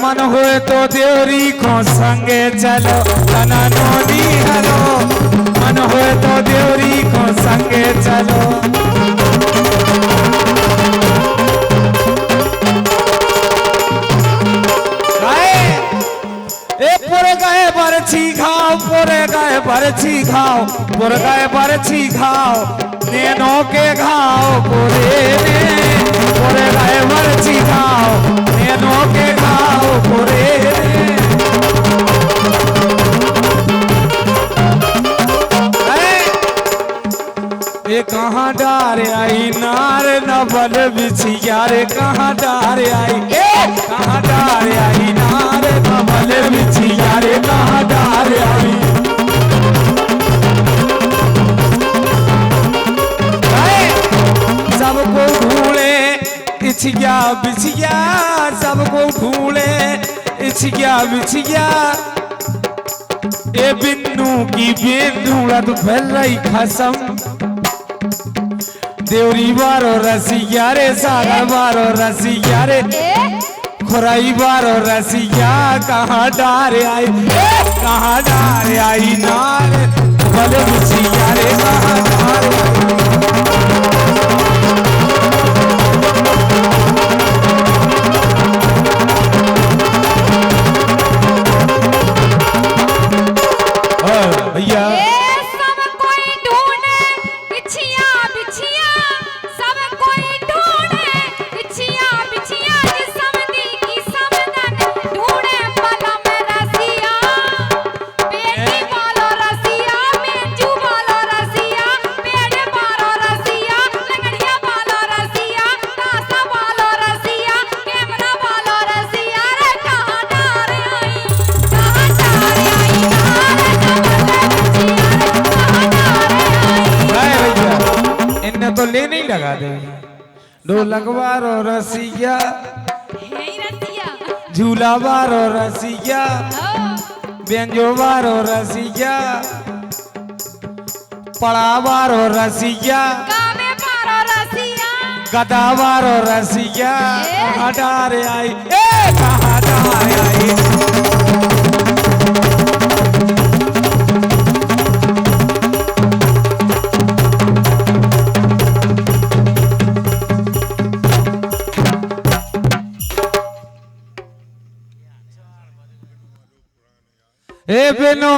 मन हुए तो देवरी को संगे चलो तना नोनी हलो मन हुए तो देवरी को संगे चलो पुरे गए बरछी खाओ पुरे गए बरछी खाओ पुरे गए बरछी खाओ नैनो के घाव पुरे पुरे गए बरछी खाओ नैनो के घाव पुरे ये कहाँ डार आई नार नबल बिछिया रे कहाँ डार आई कहाँ डार आई नार नबल बिछिया रे कहाँ डार आई सबको ढूंढे इछिया बिछिया सबको ढूंढे इछिया बिछिया ए बिन्नू की बेंधुड़त फैल रही खसम देवरी बारो रसिया रे सागर बारो रसिया रे खुराई बारो रसिया कहाँ डार आई कहाँ डार आई नार भले बिछिया रे कहाँ डार आई भैया तो ले नहीं लगा दे ढोलक बारो रसिया झूला बारो रसिया बेंजो बारो रसिया पड़ा बारो रसिया गदा बारो रसिया कहाँ डार आई कहाँ डार आई ए बेनो